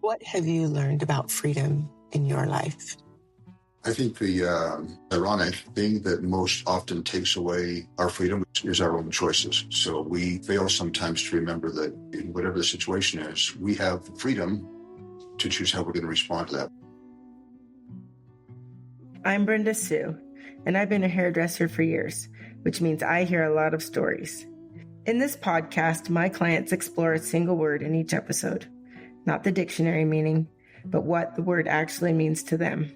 What have you learned about freedom in your life? I think the ironic thing that most often takes away our freedom is our own choices. So we fail sometimes to remember that in whatever the situation is, we have the freedom to choose how we're going to respond to that. I'm Brenda Sue, and I've been a hairdresser for years, which means I hear a lot of stories. In this podcast, my clients explore a single word in each episode, not the dictionary meaning, but what the word actually means to them.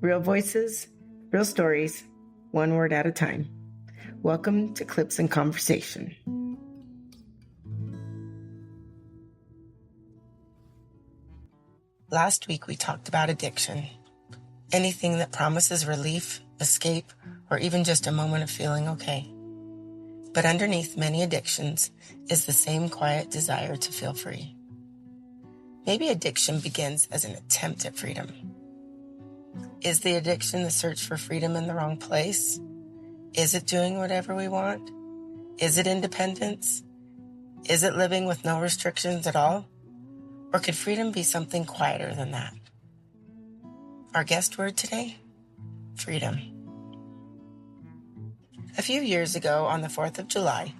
Real voices, real stories, one word at a time. Welcome to Clips and Conversation. Last week we talked about addiction. Anything that promises relief, escape, or even just a moment of feeling okay. But underneath many addictions is the same quiet desire to feel free. Maybe addiction begins as an attempt at freedom. Is the addiction the search for freedom in the wrong place? Is it doing whatever we want? Is it independence? Is it living with no restrictions at all? Or could freedom be something quieter than that? Our guest word today? Freedom. A few years ago, on the 4th of July,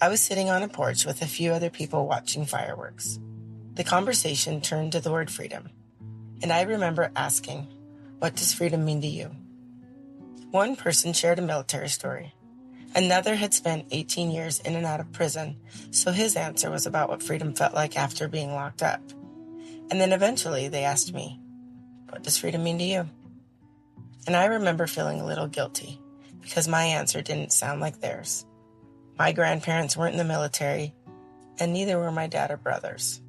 I was sitting on a porch with a few other people watching fireworks. The conversation turned to the word freedom, and I remember asking, what does freedom mean to you? One person shared a military story. Another had spent 18 years in and out of prison, so his answer was about what freedom felt like after being locked up. And then eventually they asked me, what does freedom mean to you? And I remember feeling a little guilty because my answer didn't sound like theirs. My grandparents weren't in the military, and neither were my dad or brothers.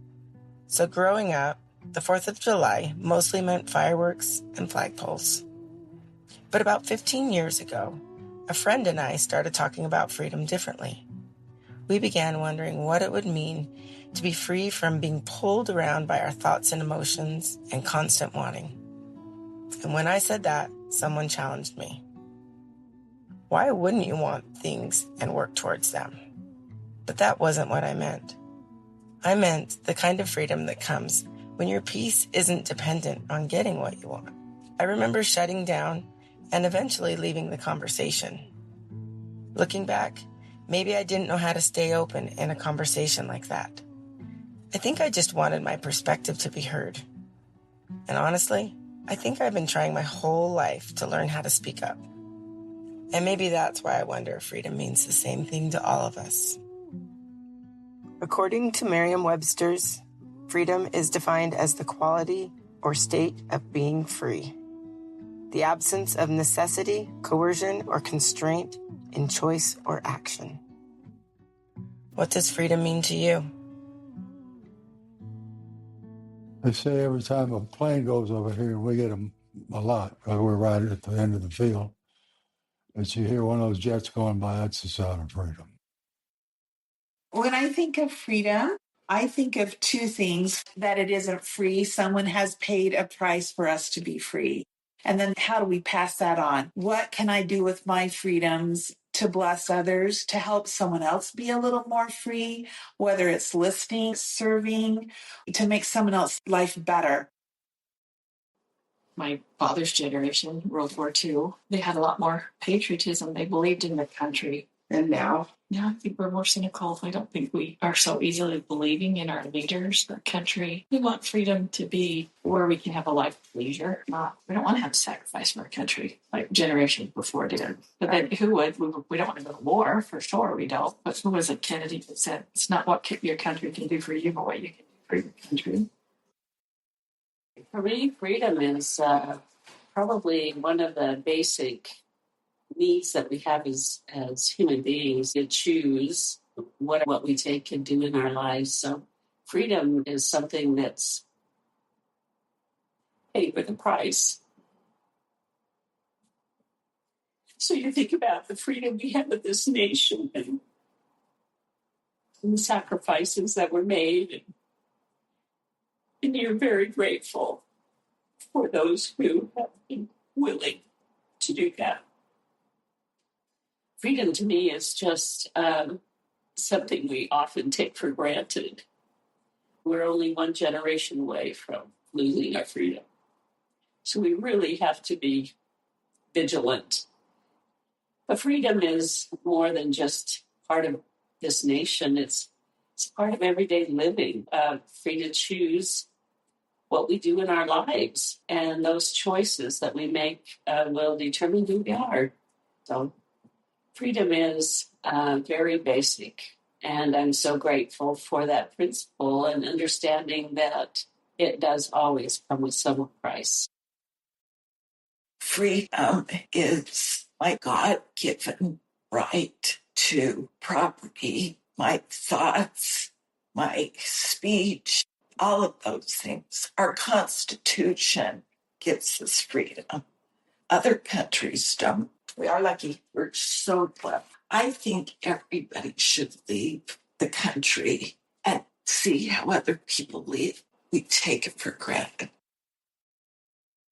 So growing up, the 4th of July mostly meant fireworks and flagpoles. But about 15 years ago, a friend and I started talking about freedom differently. We began wondering what it would mean to be free from being pulled around by our thoughts and emotions and constant wanting. And when I said that, someone challenged me. Why wouldn't you want things and work towards them? But that wasn't what I meant. I meant the kind of freedom that comes when your peace isn't dependent on getting what you want. I remember shutting down and eventually leaving the conversation. Looking back, maybe I didn't know how to stay open in a conversation like that. I think I just wanted my perspective to be heard. And honestly, I think I've been trying my whole life to learn how to speak up. And maybe that's why I wonder if freedom means the same thing to all of us. According to Merriam-Webster's, freedom is defined as the quality or state of being free. The absence of necessity, coercion, or constraint in choice or action. What does freedom mean to you? They say every time a plane goes over here, we get them a lot, because we're right at the end of the field. But you hear one of those jets going by, that's the sound of freedom. When I think of freedom, I think of two things: that it isn't free. Someone has paid a price for us to be free. And then how do we pass that on? What can I do with my freedoms to bless others, to help someone else be a little more free, whether it's listening, serving, to make someone else's life better? My father's generation, World War II, they had a lot more patriotism. They believed in the country. And now? Now I think we're more cynical. I don't think we are so easily believing in our leaders, our country. We want freedom to be where we can have a life of leisure. We don't want to have to sacrifice for our country like generations before did. But then who would? We don't want to go to war, for sure we don't. But who was it, Kennedy, that said, it's not what your country can do for you, but what you can do for your country? For me, freedom is probably one of the basic needs that we have as human beings, to choose what we take and do in our lives. So freedom is something that's paid with a price. So you think about the freedom we have with this nation and the sacrifices that were made, and you're very grateful for those who have been willing to do that. Freedom to me is just something we often take for granted. We're only one generation away from losing our freedom. So we really have to be vigilant. But freedom is more than just part of this nation. It's part of everyday living, free to choose what we do in our lives. And those choices that we make will determine who we are. So freedom is very basic. And I'm so grateful for that principle and understanding that it does always come with some price. Freedom is my God given right to property, my thoughts, my speech, all of those things. Our Constitution gives us freedom. Other countries don't. We are lucky. We're so blessed. I think everybody should leave the country and see how other people live. We take it for granted.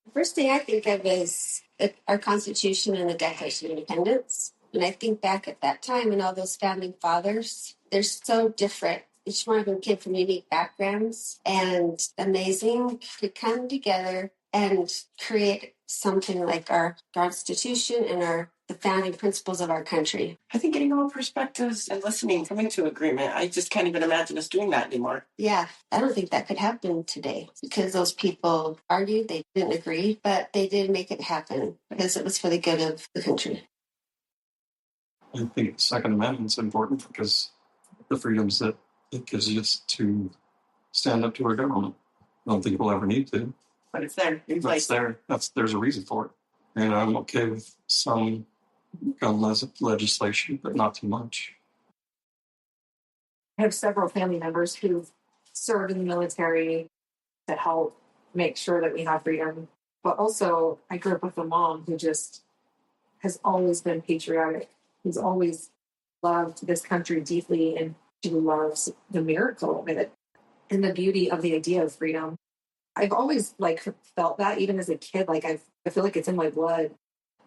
The first thing I think of is our Constitution and the Declaration of Independence. And I think back at that time and all those founding fathers, they're so different. Each one of them came from unique backgrounds and amazing to come together and create something like our Constitution and the founding principles of our country. I think getting all perspectives and listening, coming to agreement. I just can't even imagine us doing that anymore. Yeah, I don't think that could happen today because those people argued, they didn't agree, but they did make it happen because it was for the good of the country. I think the Second Amendment's important because the freedoms that it gives us to stand up to our government. I don't think we'll ever need to. But it's there. It's there. There's a reason for it. And I'm okay with some gun legislation, but not too much. I have several family members who served in the military to help make sure that we have freedom. But also, I grew up with a mom who just has always been patriotic, who's always loved this country deeply, and she loves the miracle of it and the beauty of the idea of freedom. I've always felt that even as a kid, I feel like it's in my blood.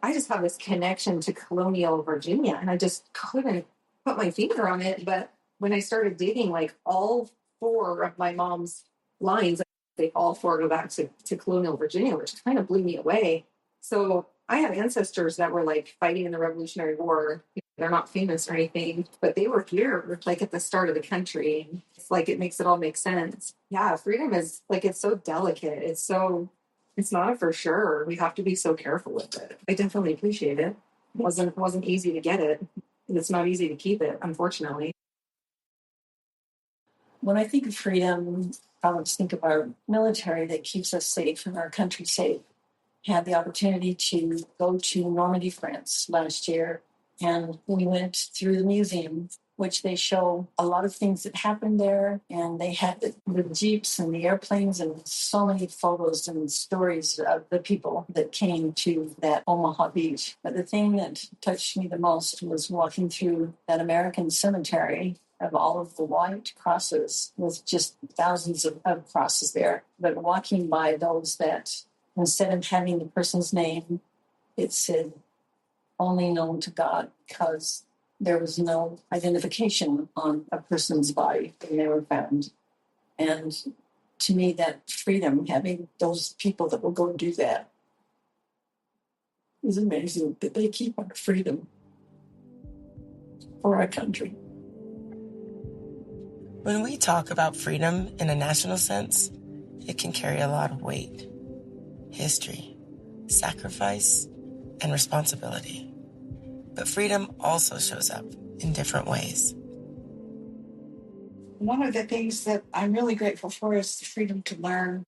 I just have this connection to colonial Virginia, and I just couldn't put my finger on it. But when I started digging, all four of my mom's lines, they all four go back to colonial Virginia, which kind of blew me away. So I have ancestors that were fighting in the Revolutionary War. They're not famous or anything, but they were here at the start of the country. It's it makes it all make sense. Yeah, freedom is it's so delicate. It's not a for sure. We have to be so careful with it. I definitely appreciate it. It wasn't easy to get it. And it's not easy to keep it, unfortunately. When I think of freedom, I would think of our military that keeps us safe and our country safe. Had the opportunity to go to Normandy, France last year, and we went through the museum, which they show a lot of things that happened there, and they had the jeeps and the airplanes and so many photos and stories of the people that came to that Omaha beach. But the thing that touched me the most was walking through that American cemetery of all of the white crosses with just thousands of crosses there, but walking by those that instead of having the person's name, it said only known to God, because there was no identification on a person's body when they were found. And to me, that freedom, having those people that will go do that, is amazing that they keep our freedom for our country. When we talk about freedom in a national sense, it can carry a lot of weight. History, sacrifice, and responsibility. But freedom also shows up in different ways. One of the things that I'm really grateful for is the freedom to learn.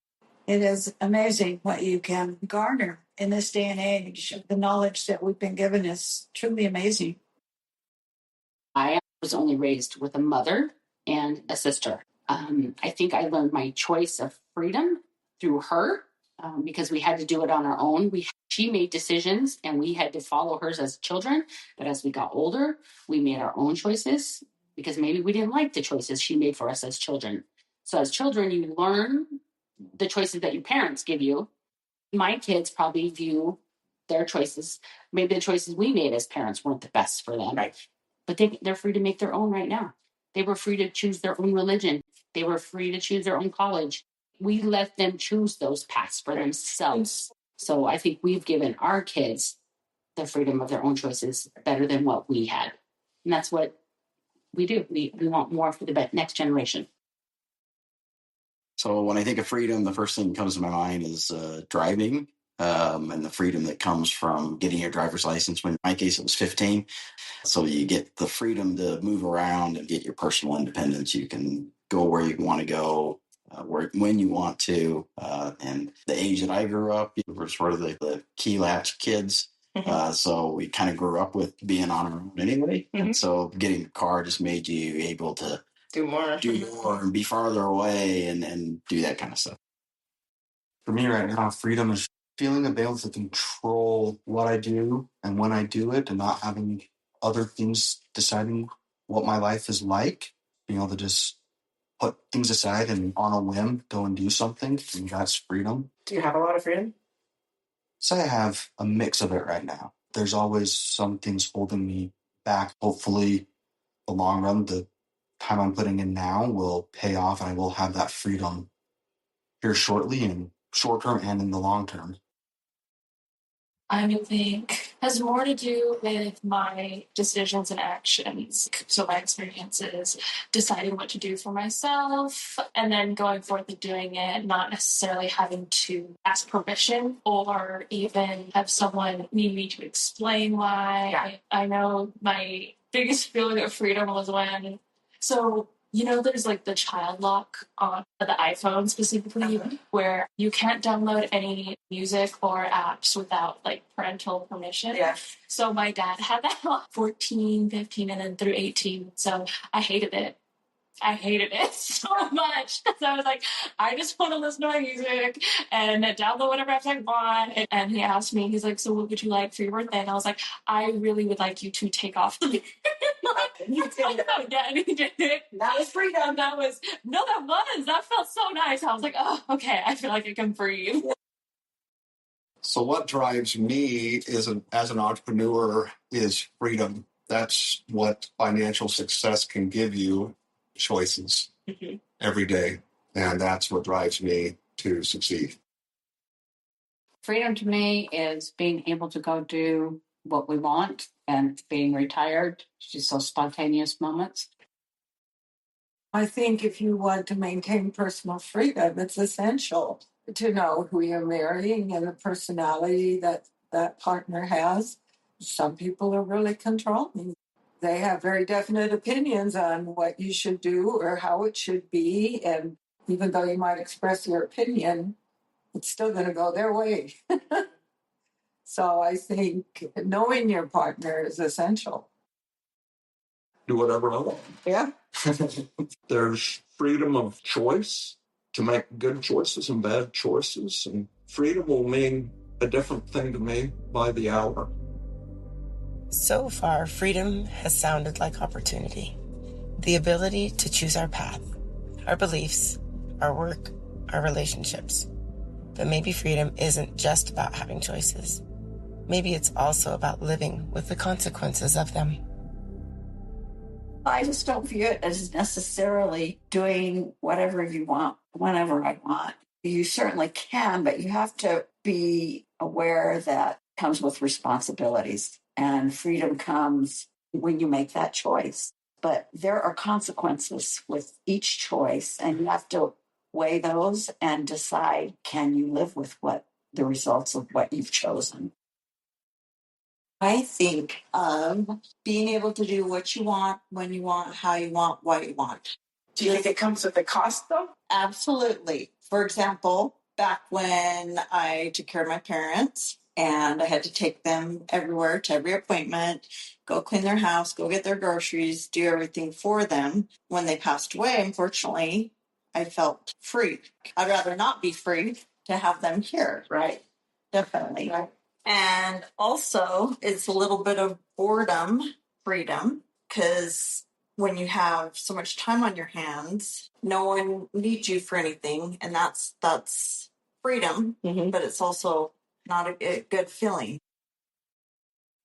It is amazing what you can garner in this day and age. The knowledge that we've been given is truly amazing. I was only raised with a mother and a sister. I think I learned my choice of freedom through her. Because we had to do it on our own. She made decisions and we had to follow hers as children. But as we got older, we made our own choices because maybe we didn't like the choices she made for us as children. So as children, you learn the choices that your parents give you. My kids probably view their choices, maybe the choices we made as parents weren't the best for them. Right. But they're free to make their own right now. They were free to choose their own religion. They were free to choose their own college. We let them choose those paths for themselves. So I think we've given our kids the freedom of their own choices better than what we had. And that's what we do. We want more for the next generation. So when I think of freedom, the first thing that comes to my mind is driving, and the freedom that comes from getting your driver's license. When in my case, it was 15. So you get the freedom to move around and get your personal independence. You can go where you want to go, when you want to. And the age that I grew up, we were sort of the key latch kids. So we kind of grew up with being on our own anyway. And so getting a car just made you able to Do more and be farther away and do that kind of stuff. For me right now, freedom is feeling able to control what I do and when I do it, and not having other things deciding what my life is like. Being able to just put things aside and on a whim go and do something, and that's freedom. Do you have a lot of freedom? So I have a mix of it right now. There's always some things holding me back. Hopefully, the long run, the time I'm putting in now will pay off, and I will have that freedom here shortly, in short term and in the long term. I think has more to do with my decisions and actions. So my experiences, deciding what to do for myself, and then going forth and doing it, not necessarily having to ask permission or even have someone need me to explain why. Yeah. I know my biggest feeling of freedom was when, there's like the child lock on the iPhone specifically, where you can't download any music or apps without like parental permission. Yeah. So my dad had that on 14, 15, and then through 18. So I hated it. So much. So I was like, I just want to listen to my music and download whatever apps I want. And he asked me, he's like, so what would you like for your birthday? And I was like, I really would like you to take off the You did it. Yeah, and he did it. That was freedom. That felt so nice. I was like, oh, okay, I feel like I can breathe. So what drives me as an entrepreneur is freedom. That's what financial success can give you, choices every day. And that's what drives me to succeed. Freedom to me is being able to go do what we want and being retired. Just those spontaneous moments. I think if you want to maintain personal freedom, it's essential to know who you're marrying and the personality that that partner has. Some people are really controlling. They have very definite opinions on what you should do or how it should be. And even though you might express your opinion, it's still going to go their way. So I think knowing your partner is essential. Do whatever I want. Yeah. There's freedom of choice to make good choices and bad choices, and freedom will mean a different thing to me by the hour. So far, freedom has sounded like opportunity. The ability to choose our path, our beliefs, our work, our relationships. But maybe freedom isn't just about having choices. Maybe it's also about living with the consequences of them. I just don't view it as necessarily doing whatever you want, whenever I want. You certainly can, but you have to be aware that it comes with responsibilities, and freedom comes when you make that choice. But there are consequences with each choice, and you have to weigh those and decide, can you live with what the results of what you've chosen? I think being able to do what you want, when you want, how you want, what you want. Do you think it comes with a cost, though? Absolutely. For example, back when I took care of my parents and I had to take them everywhere to every appointment, go clean their house, go get their groceries, do everything for them. When they passed away, unfortunately, I felt free. I'd rather not be free to have them here. Right. Definitely. Right. And also, it's a little bit of boredom freedom, because when you have so much time on your hands, no one needs you for anything, and that's freedom, but it's also not a good feeling.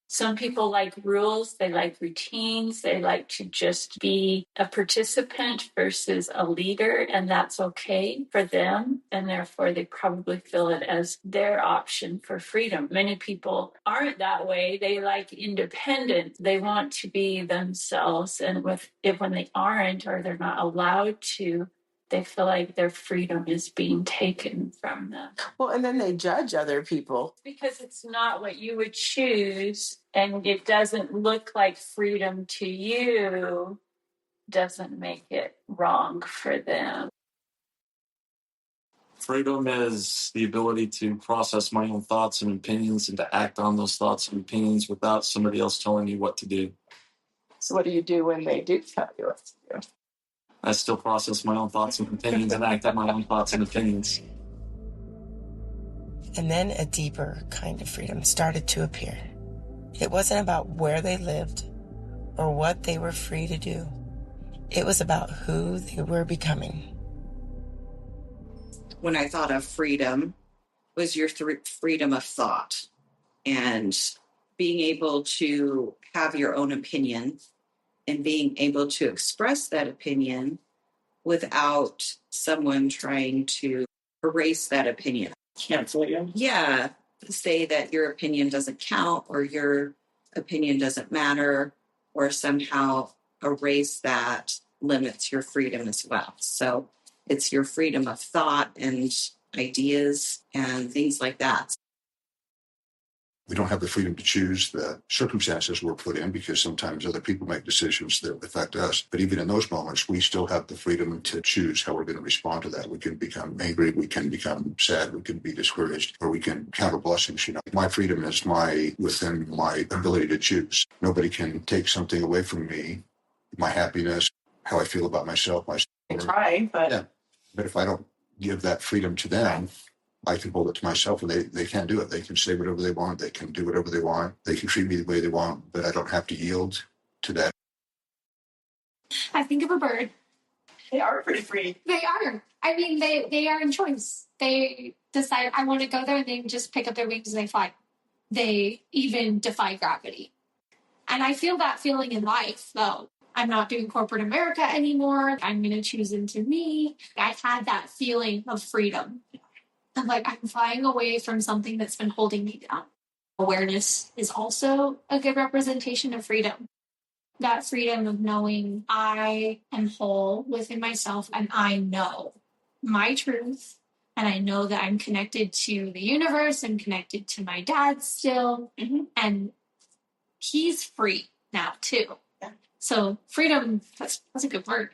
Some people like rules, they like routines, they like to just be a participant versus a leader, and that's okay for them. And therefore, they probably feel it as their option for freedom. Many people aren't that way. They like independence. They want to be themselves. And when they aren't or they're not allowed to, they feel like their freedom is being taken from them. Well, and then they judge other people. Because it's not what you would choose and it doesn't look like freedom to you, doesn't make it wrong for them. Freedom is the ability to process my own thoughts and opinions and to act on those thoughts and opinions without somebody else telling you what to do. So what do you do when they do tell you what to do? I still process my own thoughts and opinions and act on my own thoughts and opinions. And then a deeper kind of freedom started to appear. It wasn't about where they lived or what they were free to do. It was about who they were becoming. When I thought of freedom, was your freedom of thought and being able to have your own opinion and being able to express that opinion without someone trying to erase that opinion. Cancel you? Yeah. Say that your opinion doesn't count or your opinion doesn't matter or somehow erase that limits your freedom as well. So it's your freedom of thought and ideas and things like that. We don't have the freedom to choose the circumstances we're put in because sometimes other people make decisions that affect us. But even in those moments, we still have the freedom to choose how we're going to respond to that. We can become angry, we can become sad, we can be discouraged, or we can count our blessings. My freedom is within my ability to choose. Nobody can take something away from me, my happiness, how I feel about myself. They try, but... Yeah. But if I don't give that freedom to them, I can hold it to myself and they can't do it. They can say whatever they want. They can do whatever they want. They can treat me the way they want, but I don't have to yield to that. I think of a bird. They are pretty free. They are. I mean, they are in choice. They decide, I want to go there, and they just pick up their wings and they fly. They even defy gravity. And I feel that feeling in life, though. I'm not doing corporate America anymore. I'm going to choose into me. I had that feeling of freedom. I'm like, I'm flying away from something that's been holding me down. Awareness is also a good representation of freedom. That freedom of knowing I am whole within myself and I know my truth and I know that I'm connected to the universe and connected to my dad still. Mm-hmm. And he's free now too. Yeah. So freedom, that's a good word.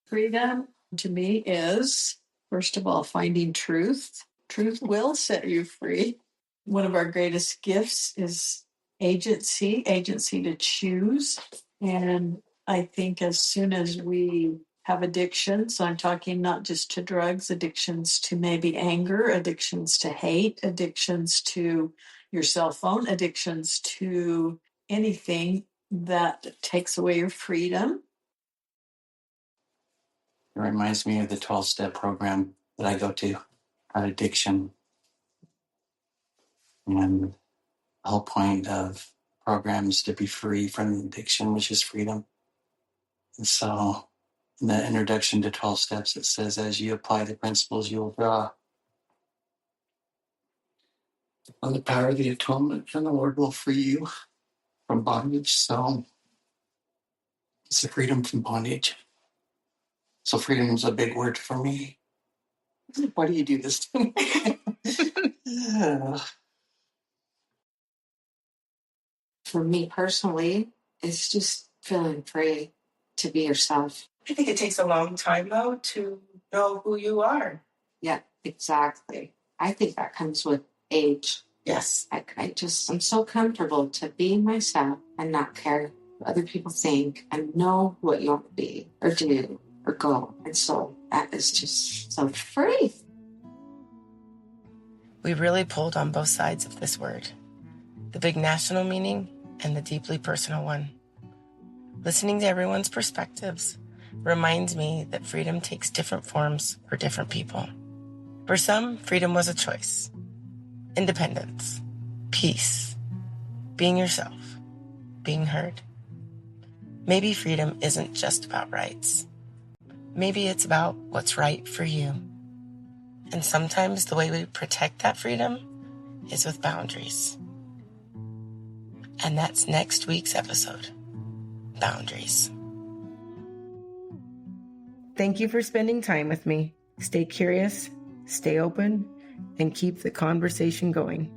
Freedom to me is, first of all, finding truth. Truth will set you free. One of our greatest gifts is agency to choose. And I think as soon as we have addictions, I'm talking not just to drugs, addictions to maybe anger, addictions to hate, addictions to your cell phone, addictions to anything that takes away your freedom. It reminds me of the 12-step program that I go to on addiction. And the whole point of programs to be free from addiction, which is freedom. And so in the introduction to 12 steps, it says, as you apply the principles, you will draw on the power of the atonement, and the Lord will free you from bondage. So it's the freedom from bondage. So freedom is a big word for me. Why do you do this to me? For me personally, it's just feeling free to be yourself. I think it takes a long time, though, to know who you are. Yeah, exactly. I think that comes with age. Yes. I'm so comfortable to be myself and not care what other people think and know what you want to be or do or go. And so that is just so free. We really pulled on both sides of this word, the big national meaning and the deeply personal one. Listening to everyone's perspectives reminds me that freedom takes different forms for different people. For some, freedom was a choice. Independence, peace, being yourself, being heard. Maybe freedom isn't just about rights. Maybe it's about what's right for you. And sometimes the way we protect that freedom is with boundaries. And that's next week's episode, Boundaries. Thank you for spending time with me. Stay curious, stay open, and keep the conversation going.